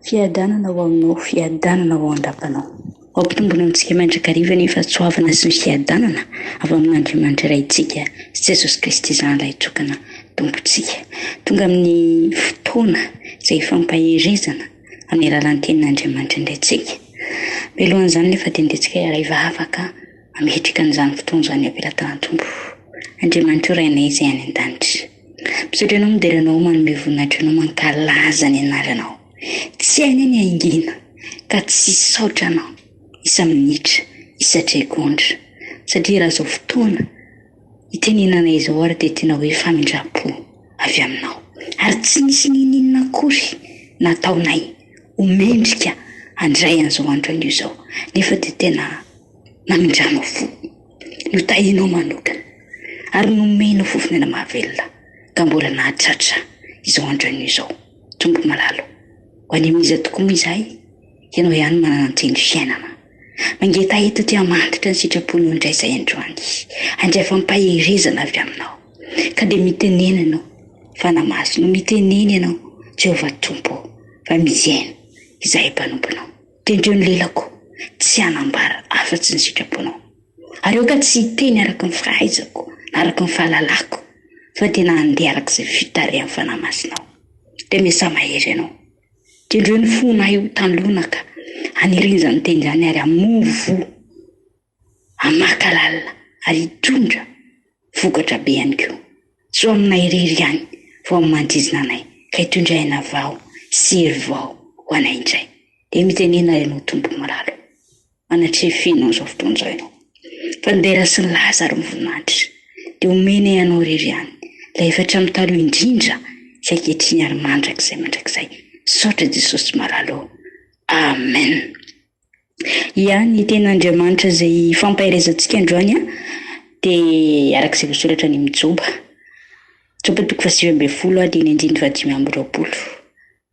Fiadanana ho aminao, fiadanana ho an-dapanao. Ampitombona amintsika mandrakariva ny fahatsoavana sy ny fiadanana avy amin'Andriamanitra iray itsika sy Jesosy Kristy izany ilay tokana tompontsika. Tonga amin'ny fotoana izay fampaherezana amin'ny alalan'ny tenin'Andriamanitra indray tsika. Belohan'izany nefa dia ndetsika iray afaka ametrika an'izany fotoana izany ampelantan'ny tompo. Andriamanitra rainay izay any an-danitra. Misaotra anao moderanao manome voninahitra anao mankalaza ny anaranao. Tsy hainy ny aingina ka tsy saotra anao isa minitra, isa tregondra. Satria raha izao fotoana itenenana izao ary dia tena hoe famindrapo avy aminao. Ary tsy nisy ninina akory nataonay omendrika andray an'izao andro an'io izao. Nefa dia tena namindrano fo. Notahinao manokana ary nomenao fofona mahavelona ka mbola nahatratra izao andro an'io izao. Tombo malalo. Ho any amin'iza tokoa moa izahay, ianao ihany manana anteny fiainana. Mangeta eto ty hamantitra ny sitrapony indray izay androany. Andray fampaherezana avy aminao. Ka dia mitenena ianao fanamasino, mitenena ianao Jehovah tompo fa misy aina izahay mpanomponao. Tendreo ny lelako tsy hanambara afa-tsy ny sitraponao. Ary eo ka tsy hiteny araka ny fahaizako, araka ny fahalalako, fa tena handeha araka izay fitarian'ny fanamasinao. Dia mesa mahery ianao. Tendreo ny fona io tanlonaka anirinzany teny izany ary amovo amakalalina ary hitondra vokatra be ihany koa. So aminay irery ihany vao amin'ny mandrizina anay ka hitondra aina vao sy hery vao ho anay indray. Dia mitenena ianao tompo malalo. Manatrefenao izao fotoana izao ianao. Fandera sy ny Lazaro ny voninahitra. Dia omena ianao irery ihany. Ilay efatra amin'ny taloha indrindra sy ankehitriny ary mandrakizay. Saotra Jesosy malalo. Amen. Ny ten'Andriamanitra izay fampaherezantsika androany dia arak'izay voasoratra ny amin'ny Joba. Joba 8:20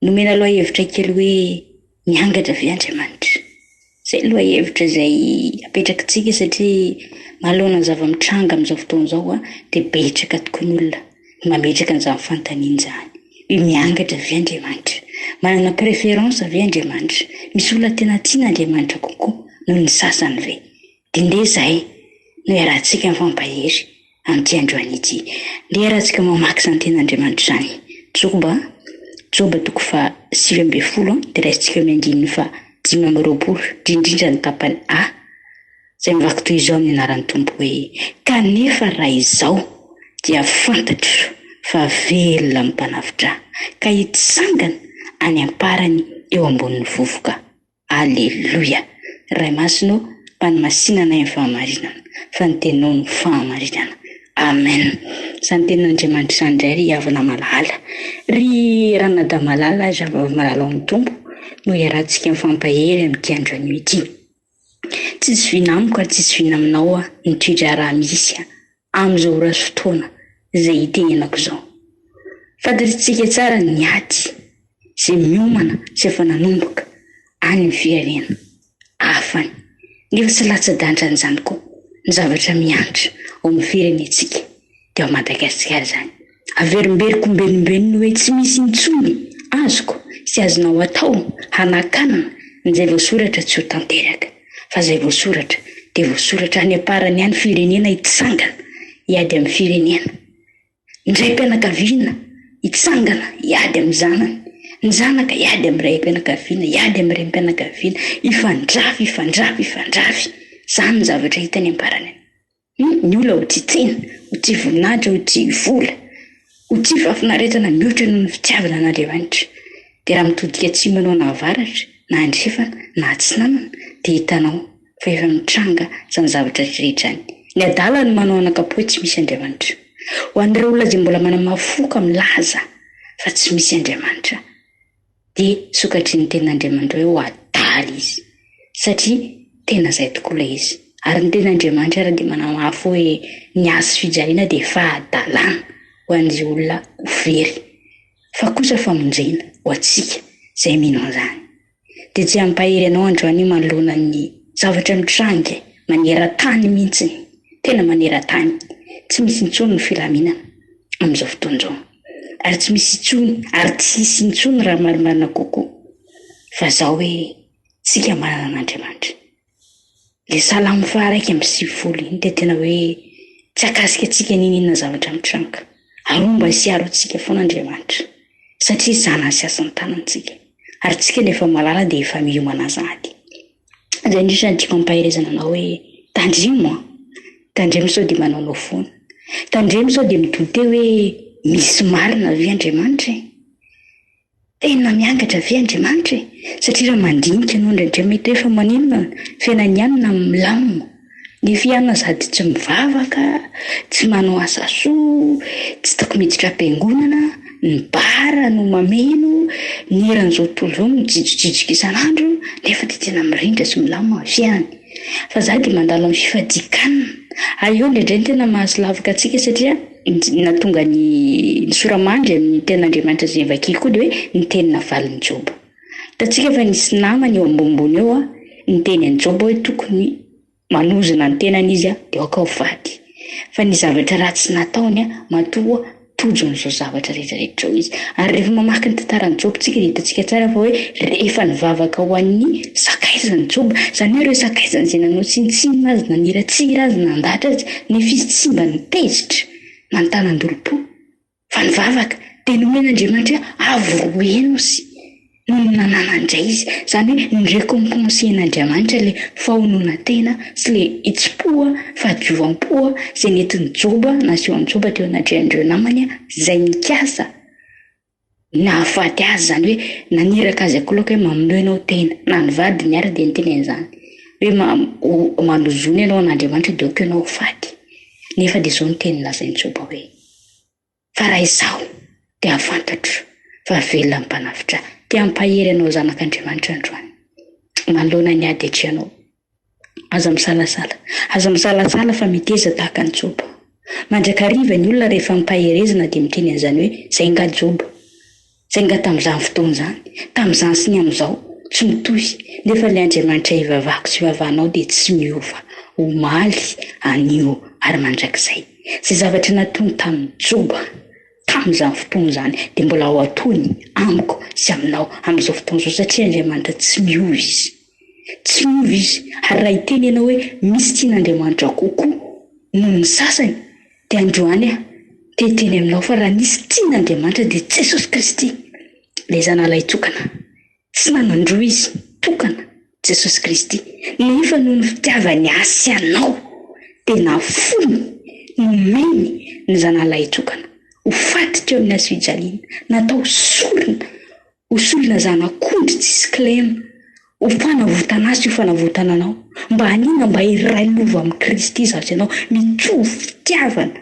nomena aloha hevitra kely hoe miangatra ve Andriamanitra. Izay aloha hevitra izay apetrakantsika satria malona zava-mitranga amin'izao fotoana izao dia betsaka tokoa ny olona mametraka an'izany fanontaniana izany. Miangatra ve Andriamanitra? Manana préférence ve Andriamanitra? Misy olona tena tiana Andriamanitra kokoa noho ny sasany ve? Dia ndeha izahay no iarahantsika mifampahery amin'ity androany ity. Ndeha iarahantsika mamaky izany ten'Andriamanitra izany. Joba 7:20 dia raisitsika miandiny fa 5:20 indrindra ny tapany A. Izay mivaky toy izao amin'ny anaran'ny tompo hoe kanefa raha izao dia fantatro fa velona ny mpanafitra ka hitsangana any amparany eo ambonin'ny vovoka. Alleluia. Ray masino mpanomasinana ny fahamarinana fa ny tenao ny fahamarinana. Amen. Izany tenin'Andriamanitra izany indray ry havana malala. Ry ranada malala zavavy malala amin'ny tompo no iarahantsika mifampahery amin'ity androany ity. Tsisy vinamiko ary tsisy vinaminao ny tridra raha misy amin'izao raha fotoana izay hitenenako izao. Fantatritsika tsara ny ady izay miomana sy efa nanomboka any ny fiainana afany. Nefa tsy latsa-danja an'izany koa ny zavatra miantra ao amin'ny firenentsika dia ao Madagasikara izany. Averimberiko mbenimbeny hoe tsy misy intsony azoko sy azonao atao hanakanana izay voasoratra tsy ho tanteraka. Fa izay voasoratra dia voasoratra any amparany any firenena hitsangana hiady amin'ny firenena. Indray mpianakaviana hitsangana hiady amin'ny zanany. Ny zanaka hiady amin'ny ray mpianakaviana, hiady amin'ny ray mpianakaviana, hifandrafy. Izany ny zavatra hitany amparany. Ny olona ho tia tena, ho tia voninahitra, ho tia vola, ho tia fahafinaretana mihoatra noho ny fitiavana an'Andriamanitra. Dia raha mitodika tsy manao na avaratra, na andrefana, na atsinanana, dia hitanao fa efa mitranga izany zavatra rehetra any. Ny adala ny manao anakapoe tsy misy Andriamanitra. Ho an'ireo olona izay mbola manana mafoka milaza fa tsy misy Andriamanitra dia sokatry ny ten'Andriamanitra hoe ho adaly izy. Satria tena izay tokoa ilay izy. Ary ny ten'Andriamanitra raha dia manana mafy hoe ny asa fijaliana dia fahadalana ho an'izay olona ho very. Fa kosa famonjena ho antsika izay mino an'izany. Dia tsy hampahery ianao androany manoloana ny zavatra mitranga manera-tany mihitsy. Tena manera-tany. Tsy misy intsony ny filaminana amin'izao fotoana izao. Ary tsy misy intsony, ary tsy misy intsony raha marimarina kokoa fa zaho hoe tsika manana an'Andriamanitra. Le salamo faharaiky amby 7 iny dia tena hoe tsy akasika atsika ninina zavatra mitranaka. Aromba siaro atsika foan'Andriamanitra satria zana sy asany tanantsika. Ary tsika nefa malala dia efa miomana zady. Izay indrindra tiako ampaherezana anao hoe tandremo sao dia manao foana. Tandremo sao dia midote hoe misy marina ve Andriamanitra? Tena miangatra ve Andriamanitra? Satria raha mandinika ianao ndraindray mety efa maninona fiainana milamina. Ny fianana sady tsy mivavaka, tsy manao asa soa, tsy toko miditra am-piangonana, ny bara no mameno, ny eran'izao tontolo izao mijijijika isan'andro, nefa dia tena mirindra sy milamina fiainany. Fa za dia mandalo amin'ny fifadikanana. Io ndraindray tena mahazo lavaka atsika satria natonga ny soramandry amin'ny tenin'Andriamanitra izay vakiky koa dia hoe ny tenina valiny Joba. Tatsika fa nisy namany eo ambonimbony eo ny teny an'i Joba hoe tokony manozona ny tenany izy dia ao ka ho vady. Fa ny zavatra ratsy nataony matoa tojon'izao zavatra rehetrarehetra izy. Ary rehefa mamaky ny tantaran'i Joba tsika dia hitantsika tsara fa hoe rehefa nivavaka ho an'ny sakaizan'i Joba, izany hoe ireo sakaizany izay nanao tsintsinina azy, naniratsira azy, nandatra azy, nefa izy tsy mba nitezitra nanontany-dolo-po fa nivavaka dia nomen'Andriamanitra avoroeno sy noho nananandray izy. Izany hoe ny récompensen'Andriamanitra le fahonoana tena sy le itsim-poa fahadiovam-poa izay nentin'ny Joba naseho an'i Joba teo anatrehan'ireo namany izay nikasa nahafaty azy, izany hoe naniraka azy akoloka hoe mameno ianao tena na ny vady niara dia niteny an'izany hoe manozona ianao an'Andriamanitra dia aoko ianao ho faty. Nefa dia izao ny teny lazain'i Joba hoe fa raha izaho dia afantatro fa velona ny mpanafitra dia ampahery anao zanak'Andriamanitra androany. Manoloana ny ady atrehanao. Aza misalasala fa miteza tahaka ny Joba. Mandrakariva ny olona rehefa mipaherezana dia miteny an'izany hoe zay nga Joba, zay nga tamin'izany fotoana izany, tamin'izany sy ny amin'izao tsy mitohy. Nefa ilay Andriamanitra ivavahako sy ivavahanao dia tsy miova, omaly, anio ary mandrakizay. Izay zavatra nataony tamin'ny Joba tamin'izany fotoana izany dia mbola ao atony amiko sy aminao amin'izao fotoana izao satria Andriamanitra tsy miova izy. Tsy miova izy. Ary raha hiteny ianao hoe misy tian'Andriamanitra kokoa noho ny sasany dia androany teteny aminao fa raha nisy tian'Andriamanitra dia Jesosy Kristy ilay zanalahy tokana. Tsy nanandroa izy, tokana Jesosy Kristy. Nefa noho ny fitiavany asy anao tena fony nomeny ny zanalahy tokana. Ho faty teo amin'ny hazo-fijaliana, natao hosolina zanak'ondry tsisy kilema, ho fanavotana azy ho fanavotana anao. Mba hanina mba iray lova amin'ny Kristy zavatra ianao mitovy fitiavana.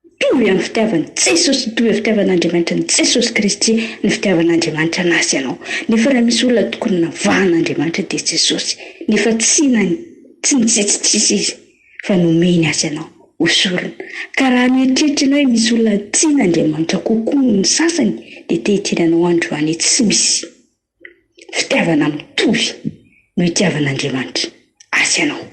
Mitovy amin'ny fitiavana Jesosy, mitovy amin'ny fitiavan'Andriamanitra ny Jesosy Kristy ny fitiavan'Andriamanitra an'asy ianao. Nefa raha misy olona tokony navahan'Andriamanitra dia Jesosy. Nefa tsy nitsitsitsisa izy fa nomeny azy ianao. Hosorona. Ka raha mieritreritra ianao hoe misy olona tian'Andriamanitra kokoa ny sasany dia tehitrenanao androany tsy misy fitiavana mitovy no hitiavan'Andriamanitra asy ianao.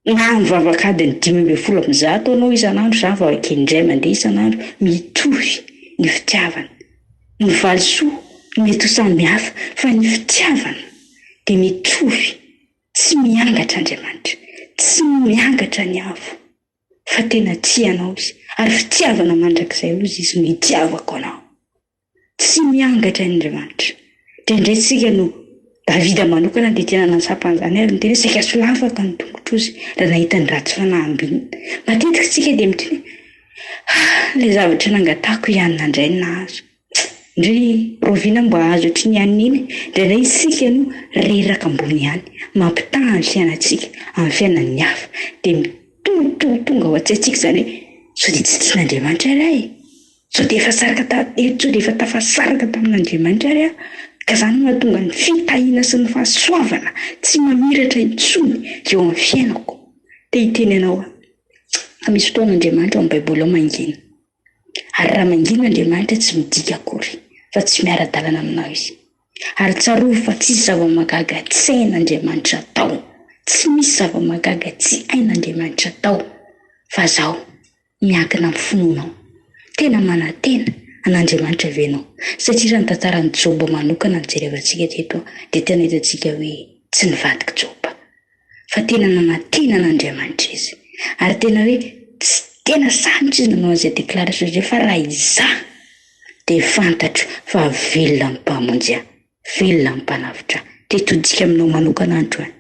Na mivavaka adiny 500 anao isan'andro, za vavaka indray mandeha isan'andro, mitovy ny fitiavana. Ny valisoa mety ho samihafa fa ny fitiavana dia mitovy. Tsy miangatra Andriamanitra, tsy miangatra ny hafa. Fa tena tianao izy ary fitiavana mandrakizay izy no hitiavako anao. Tsy miangatra Andriamanitra. Dia indraitsika no Davida manokana dia tena nansapan'izany ary niteny saika solafaka ny tongotra ozy raha nahita ny ratsy fanahambinina. Matetika tsika dia miteny ilay zavatra nangatako ihany nandray ny nahazo. Ndry roviana mba azo ohatry ny ihany iny dia isika no reraka ambony ihany mampitaha ny fiainantsika amin'ny fiainan'ny hafa dia tonga ho atsaitsika izany hoe sao dia tsy tian'Andriamanitra ary sao dia efa tafasaraka tamin'Andriamanitra ary ka izany mahatonga ny fitahiana sy ny fahasoavana tsy mamiratra intsony eo amin'ny fiainako. Dia hiteny ianao misy fotoan'Andriamanitra ao amin'ny Baiboly ao mangina. Ary raha mangina Andriamanitra tsy midika akory fa tsy miara-dalana aminao izy. Ary tsaroa fa tsy misy zava-mahagaga tsy hain'Andriamanitra atao. Tsy misy zava-mahagaga tsy hain'Andriamanitra atao. Fa zaho miankina amin'ny finoanao. Tena manantena an'Andriamanitra venao satria raha ny tantaran'ny Joba manokana ny jerevantsika teto dia tena hitantsika hoe tsy nivadika Joba fa tena nanantena an'Andriamanitra izy ary tena hoe tsy tena sanitra izy nanao an'izay déclaration izay fa raha izaho dia fantatro fa velona ny mpamonjy ahy, velona ny mpanavitra tetodika aminao manokana androany.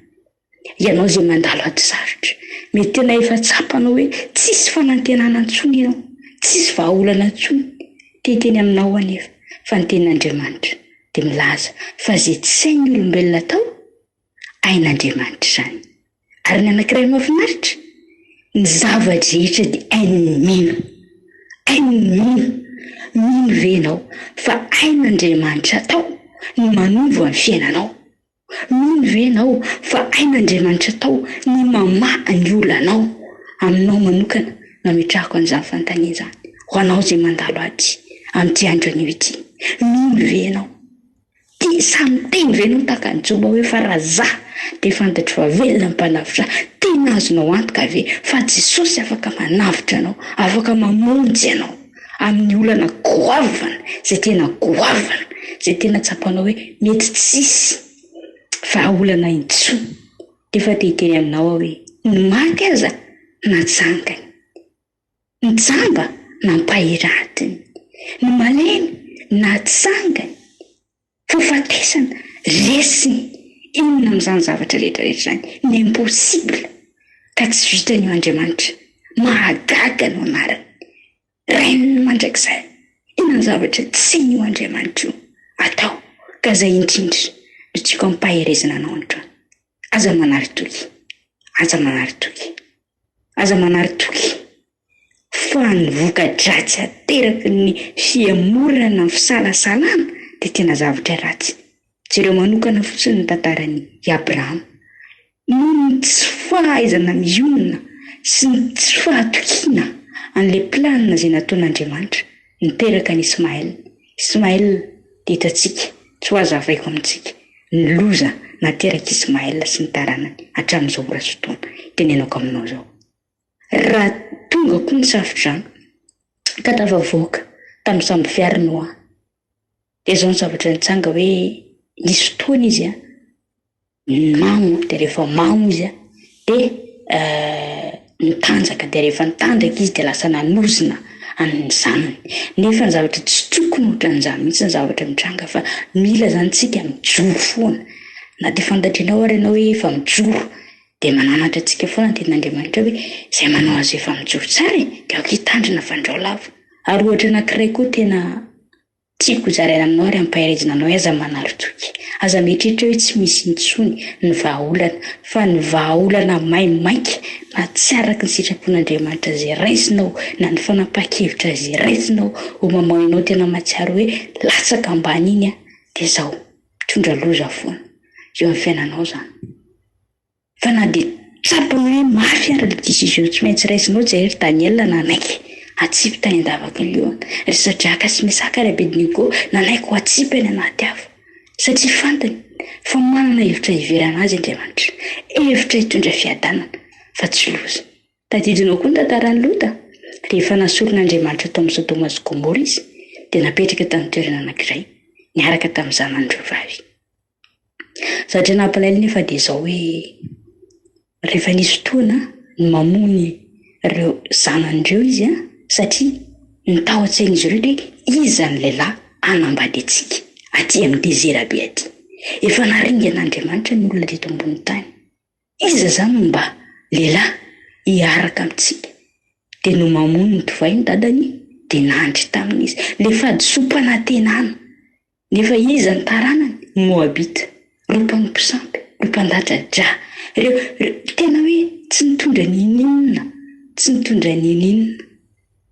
Ianao izay mandalo ato sarotra mety tena efa tsapanao hoe tsisy fanantenana intsony ianao, tsisy vahaolana intsony teny aminao anefa fa ny tenin'Andriamanitra dia milaza fa izay tsy sain'ny olombelona tao ain'Andriamanitra izany. Ary ny anankiray mahafinaritra ny zava-drehetra dia hainy mino venao fa ain'Andriamanitra tao ny manomvo amin'ny fiainanao. Mino venao fa ain'Andriamanitra tao ny mamaha ny olanao aminao manokana nametrahako an'izany fanontaniana izany ho anao izay mandalo aty amin'ity andro anio ity. Mino venao dia samy teny venao tahaka ny Joba hoe fa raha zaho dia fantatro fa velona ny mpanavitra tena azonao antoka ve fa Jesosy afaka manavitra anao, afaka mamonjy anao amin'ny olana goavana izay tena goavana izay tena tsapanao hoe mety tsisy vahaolana intsony dia fa teny aminao hoe ny maty aza natsangany, ny jamba nampahiratiny, ny malemy natsangany, fa fatesana resiny inona amin'izany zavatra rehetrarehetra izany ny impossible ka tsy vitan'io Andriamanitra mahagaga no anarany rainy mandrakizay inona ny zavatra tsy hain'io Andriamanitra io atao ka izay indrindra no tiako ampahirezana anao androany. Aza manary toky fa ny voka-dratsy ateraky ny fiamorana ny fisalasalana dia tena zavatra ratsy. Jereo manokana fotsiny ny tantarany Abrahama noho ny tsy fahaizana mionona sy ny tsy fahatokiana an'ilay planina izay nataon'Andriamanitra niteraka ny Ismaël dia hitantsika tsy ho azo avaiko amintsika ny loza nateraka Ismaël sy ny taranany hatramin'izao ora sy fotoana tenenako aminao izao. Raha tonga koa ny safidrano ka tafavoaka tamin'ny samby fiara Noa dia izao ny zavatra nitsanga hoe nisy fotoana izy mamo dia rehefa mamo izy dia nitanjaka dia rehefa nitanjaka izy dia lasa nanozina amin'ny zanany. Nefa ny zavatra tsy tokony ohatran'izany mihitsy ny zavatra mitranga fa mila zany tsika mijoro foana na dia fantatrareo ary ianao hoe efa mijoro dia mananatra antsika foana ny tenin'Andriamanitra hoe izay manao azy efa mijoro tsara dia aoka hitandrina fandrao lava. Ary ohatra anankiray koa tena tiako zaraina aminao ary ampahirezana anao aza manary toky. Aza mieritreritra hoe tsy misy intsony ny vahaolana fa ny vahaolana maimaika na tsy araka ny sitrapon'Andriamanitra izay raisinao na ny fanapahan-kevitra izay raisinao ho mamainao tena matsiaro hoe latsaka ambany iny dia izao mitondra loza foana eo amin'ny fiainanao izany. Fa na dia tsapany hoe mafy ary ilay décision tsy maintsy raisinao jery Daniel nanaiky atsipy tany an-davaka leona ry Sadraka sy Mesaka ary Abednego nanaiky ho atsipy any anaty afo satria fantany fa manana hevitra hiverana azy Andriamanitra, hevitra hitondra fiadanana fa tsy loza. Tadidinao koa ny tantaran'ny Lota rehefa nasoron'Andriamanitra tao amin'ny Sodoma sy Gomora izy dia napetraka tamin'ny toerana anankiray niaraka tamin'ny zanany vavy. Zavatra nampalahelo nefa dia izao hoe rehefa nisy fotoana ny mamony ireo zanan'ireo izy satria nitao an-tsain'izy ireo hoe iza ny lehilahy anambady antsika aty amin'ny dezera be aty. Efa naringan'Andriamanitra ny olona teto ambony tany. Iza zany mba lehilahy hiaraka amintsika dia no mamony ny tovay ny dadany dia nandry tamin'izy le fahadisom-panantenana. Nefa iza ny taranany Moabita, ireo mpampisampy, ireo mpandatradra, ireo tena hoe tsy nitondra ninina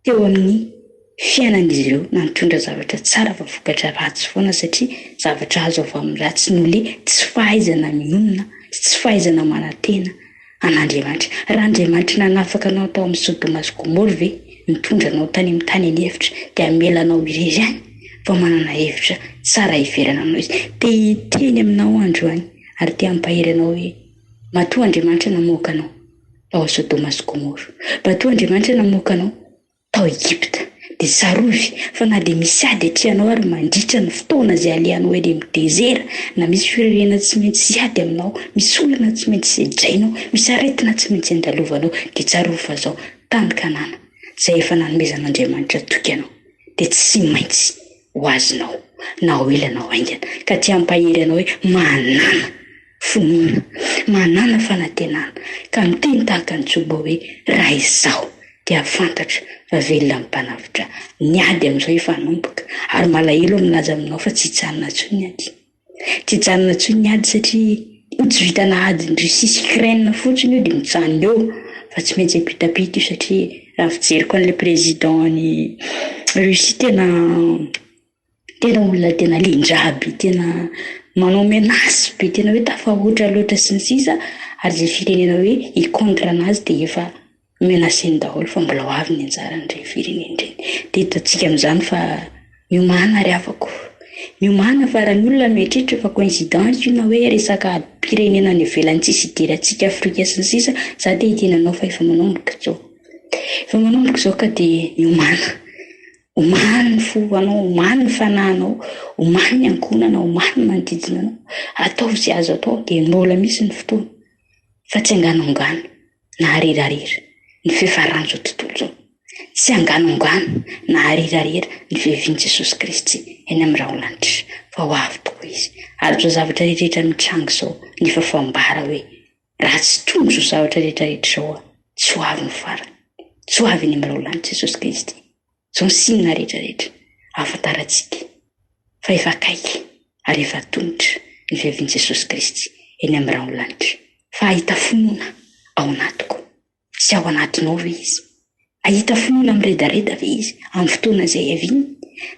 teo amin'ny fiainan'izy ireo na nitondra zavatra tsara fa vokatra ratsy foana satria zavatra azo avy amin'ny ratsy no le tsy fahaizana mionona sy tsy fahaizana manantena an'Andriamanitra. Raha Andriamanitra nanafaka anao tao amin'ny Sodoma sy Gomora ve nitondra anao tany amin'ny tany ny hevitra dia amelanao irery any fa manana hevitra tsara hiverana aminao izy dia hiteny aminao androany ary tia ampahery anao hoe matoa Andriamanitra namoaka anao tao Sodoma sy Gomora, matoa Andriamanitra namoaka anao tao Egypta, dia tsarovy fa na dia misy ady atreanao ary mandritra ny fotoana izay alehanao eny amin'ny dezera na misy firenena tsy maintsy ady aminao, misy olana tsy maintsy sedrainao, misy aretina tsy maintsy andalovanao, dia tsarovy fa zao tany Kanana izay efa nanomezan'Andriamanitra toky anao dia tsy maintsy ho azonao na ho ela na ho aingana ka tsy hampahery anao hoe manana finoana, manana fanantenana ka miteny tahaka ny Joba hoe raha izaho dia fantatra fa velona amin'ny mpanavotra ny ady amin'izao efa nomboka ary malahelo milaza aminao fa tsy hijanona intsony ny ady, tsy hijanona intsony ny ady satria io tsy vitana ady ny Russie sy Ukraine fotsiny io dia mijanona eo fa tsy maintsy apitapita io satria raha fijeriko an'ilay présidentny Russie tena olona tena lindraby, tena manao menasy be, tena hoe tafahoatra loatra sy ny sisa ary izay firenena hoe hikontra anazy dia efa menaseny daholo fa mbola ho avy ny anjaran'ireny firenena ireny. Dia hitantsika amin'izany fa miomana ary afako, miomana fa raha ny olona mieritreritra fa coïncidence io na hoe resaka firenena any ivelany tsisy hidirantsika Afrika sy ny sisa, za dia hitenanao fa efa manomboka izao. Efa manomboka izao ka dia miomana. Omaly ny foanao, omaly ny fanahinao, omaly ny ankonanao, omaly ny manodidina anao. Atao izay azo atao dia mbola misy ny fotoana fa tsy hanganongana na harirarira ny fiafarany izao tontolo izao. Tsy hanganongana na harirarira ny fiavian'i Jesosy Kristy eny amin'ny raholanitra fa ho avy tokoa izy. Ary izao zavatra rehetrarehetra mitranga izao ny fafambara hoe raha tsy tonga izao zavatra rehetrarehetra izao tsy ho avy ny farany, tsy ho avy eny amin'ny raholanitra Jesosy Kristy. Izao ny sinina rehetrarehetra ahafantarantsika fa efa akaiky ary efa tongotra ny fiavian'i Jesosy Kristy eny amin'ny raholanitra. Fa ahita finoana ao anatiko, sy ao anatinao ve izy? Ahita finoana miredareda ve izy amin'ny fotoana izay aviany?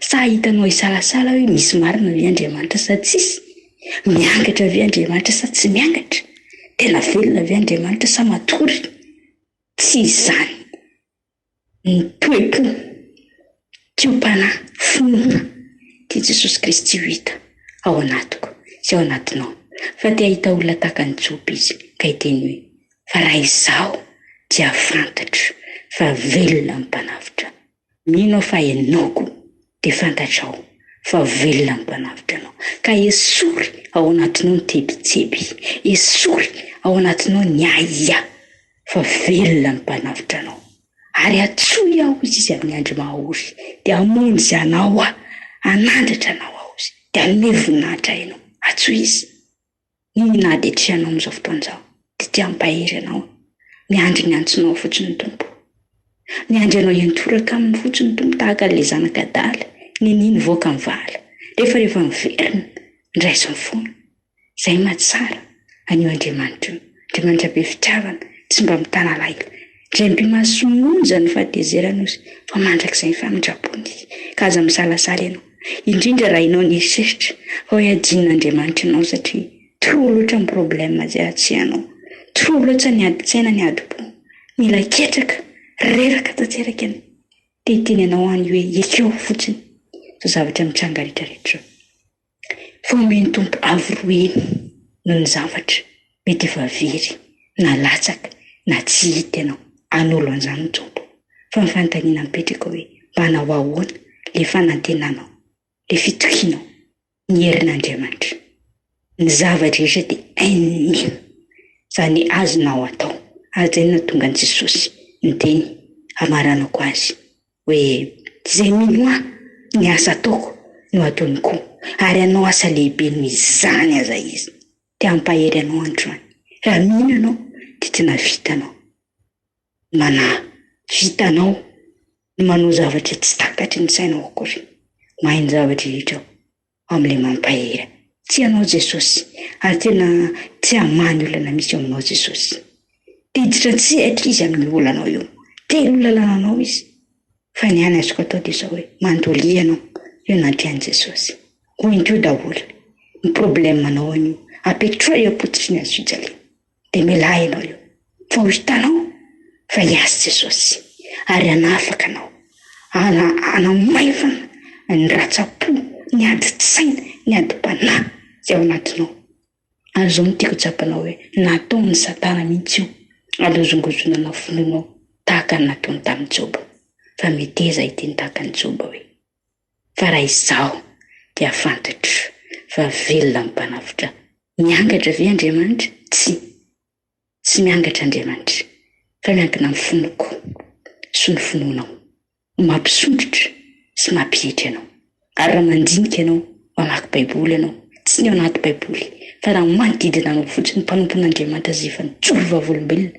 Sa ahitanao isalasala hoe misy marina ve Andriamanitra sa tsisy? Miangatra ve Andriamanitra sa tsy miangatra? Tena velona ve Andriamanitra sa matory? Tsy izany. Ny toepo tiom-panahy finoana dia Jesosy Kristy ho hita ao anatiko sy ao anatinao. Fa te ahita olona tahaka ny Joba izy ka hiteny hoe fa raha izaho dia fantatro fa velona amin'ny mpanavotra. Mino fa ianao dia fantatrao fa velona amin'ny mpanavotra anao ka esory ao anatinao ny tebitseby, esory ao anatinao ny aia fa velona amin'ny mpanavotra anao. Ary atsoy aho izy amin'ny andro mahory dia hamono izay anao anandratra anao aho izy dia hanome voninahitra ianao. Atsoy izy. Nina ady atrehanao amin'izao fotoana izao dia tia hampahery anao, miandry ny antsonao fotsiny ny Tompo, miandry anao hiantoraka amin'ny fotsiny ny Tompo tahaka ilay zanaka adala niny voaka mivala rehefa miverina ndraizy mifono. Izay mahatsara anio Andriamanitra io, Andriamanitra be fitiavana, tsy mba mitana laila, indray mpimasomonja ny fahatezerana izy fa mandrakizay ny famindrapony ka aza misalasala ianao, indrindra raha ianao ny eritreritra fa hoe adin'Andriamanitra ianao satria tro loatra ny problème izay atsehanao, tro loatra ny adi-tsaina ny adi-po, mila ketraka reraka tanteraka any dia teny anao any hoe ekeo fotsiny izao zavatra mitranga rehetrarehetra. Fa omeny Tompo avy roeny noho ny zavatra mety efa very na latsaka na tsy hita ianao an'olo an'izany ny Tompo. Fa ny fanontaniana mipetraka hoe mba hanao ahoana ilay fanantenanao, ilay fitokianao ny herin'Andriamanitra. Ny zavatra rehetra dia hain'ny izany azonao atao. Azany no tonga an'i Jesosy niteny amaranako azy hoe izay mino ahy ny asa ataoko no ataony koa ary anao asa lehibe noho izany aza izy. Dia hampahery anao androany. Raha mino ianao dia tena vitanao. Vitanao ny manao zavatra tsy takatry ny sainao akory. Mahay ny zavatra rehetra amin'ilay mampahery. Tsy anao Jesosy ary tena tsy hamany olana misy aminao Jesosy. Tiditra tsy hatry izy amin'ny olanao io. Telo lalànanao izy. Fa ny any azoko atao dia izao hoe mandolia ianao eo anatrehan'i Jesosy. Ho intio daholo ny problème anao anio. Apetrao eo ampototry ny azy fijaliana. Dia mialahy ianao eo. Fa ho hitanao fa hiasy Jesosy ary hanafaka anao. Hanamaivana ny ratsa-po, ny adi-tsaina, ny adi-panahy izay ao anatinao. Ary izao no tiako tsapanao hoe nataony Satana mihitsy io alozongozonana fononao tahaka ny nataony tamin'ny Joba. fa meteza iteny tahaka ny Joba hoe fa raha izaho dia fantatro fa velona ny mpanafitra. Miangatra ve Andriamanitra? Tsy miangatra Andriamanitra, fa miankina amin'ny fonoko sy ny finoanao, mampisondrotra sy mampihitra ianao. Ary raha mandinika ianao mamaky baiboly ianao, tsy ny ao anaty baiboly fa raha manodidina anao fotsiny mpanompon'Andriamanitra izay efa nijoro vavolombelona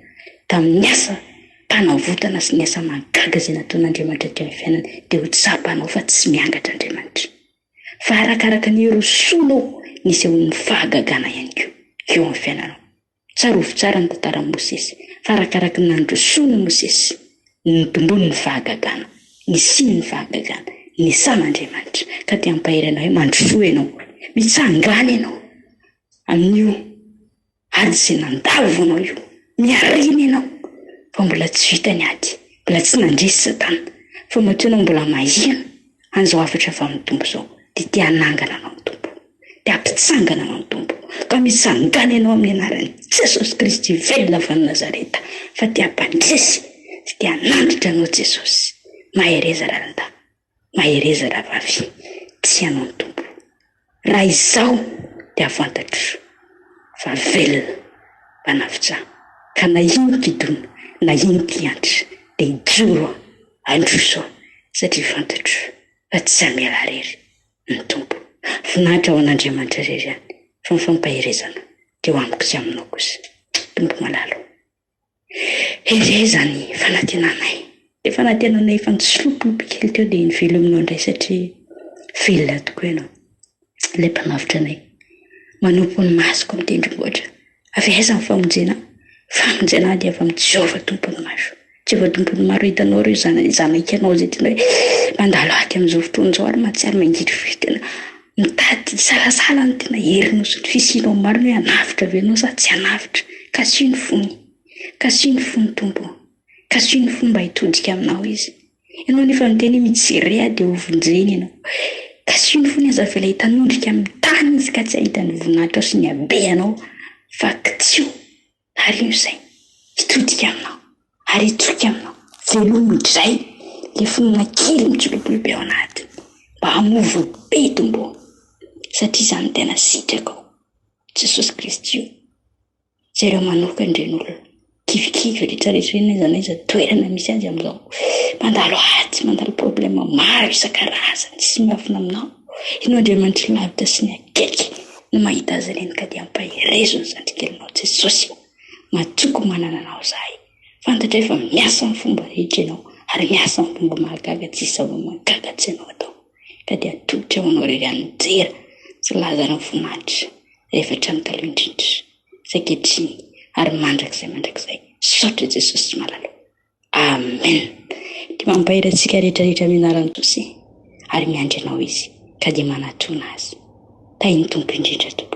tamin'ny asa mpanavotana sy ny asa mahagaga izay nataon'Andriamanitra teo amin'ny fiainana, dia ho tsapanao fa tsy miangatra Andriamanitra. Fa arakaraka ny erosonao nisy eo ny fahagagana ihany koa eo amin'ny fiainanao. Tsarovy tsara ny tantaran'i Mosesy, fa arakaraka ny nandrosoana Mosesy nitomboany ny fahagagana, nisiny ny fahagagana, nisan'Andriamanitra ka te hampahery hoe mandrosoa ianao, mitsangana ianao amin'io ady izay nandavo anao io, miarina ianao fa mbola tsy vita ny ady, mbola tsy nandresy Satana, fa matoa ianao mbola mahihana an'izao hafatra avy amin'ny Tompo izao, dia te hanangana anao ny Tompo, te hampitsangana anao ny Tompo, ka mitsangana ianao amin'ny anaran'i Jesosy Kristy velona avy any Nazareta, fa te hampandresy sy te hanandritra anao Jesosy. Mahereza rahalanda, mahereza rahavavy, tsy anao ny Tompo. Raha izaho dia fantatro fa velona mpanafitra, ka na ino kidona na ino kiantra dia hijoro androso satria fantatro fa tsy hamela rery ny Tompo. Finahitra ao an'Andriamanitra rery ihany fa mifampaherezana dia amiko sy aminao kosa. Tompo malalo, herezany fanantenanay. Dia fanantenanay efa nitsilopilopy kely teo dia nivelominao indray satria velona tokoa ianao. Ilay mpanavitra anay manompo ny masoko amin'ny tendrombohitra, avy aiza ny famonjena? Famonjena dia avy amin'ny Jehovah tompony maro. Jehovah tompony maro hitanao ireo zanaikanao izay tena hoe mandalo aty amin'izao fotoana izao ary mahatsiaro mangitry fitena mitady salasala ny tena herinao sy ny fisianao maro hoe hanavitra ve ianao sa tsy hanavitra. Ka sy ny fony, ka sy ny fony Tompo, ka sy ny fomba hitodika aminao izy. Ianao nefa miteny mijery dia hovonjeny ianao, ka sy ny fony aza vela hitanondrika amin'ny tany izy ka tsy ahita ny voninahitra sy ny habeanao, fa kitsio ary io izay hitodika aminao ary hitoka aminao velomidray le fonina kely mitsilopilopy ao anatiny mba hamovo be Tompo, satria izany tena sitraka ao Jesosy Kristy io. Zareo manoka indren'olona kivikivy rehetrarehetra eny izany iza toerana misy azy amin'izao mandalo aty, mandalo problema maro isan-karazany sy miafina aminao. Ianao Andriamanitra lavitra sy ny akaiky no mahita azy ireny ka dia hampaherezo ny zandrikelinao Jesosy. Matoko manana anao zahay, fantatra efa miasa amin'ny fomba rehetra ianao ary miasa amin'ny fomba mahagaga tsy zava mahagaga tsy ianao atao, ka dia atolotra ho anao rery anijera sy lazana ny voninahitra rehefa trano taloha indrindra saketriny ary mandrakizay saotra Jesosy malalo. Amen. Dia mampahery antsika rehetrarehetra amin'ny anaran'i Jesosy ary miandry anao izy ka dia manatona azy. Tainy Tompo indrindra tompoko.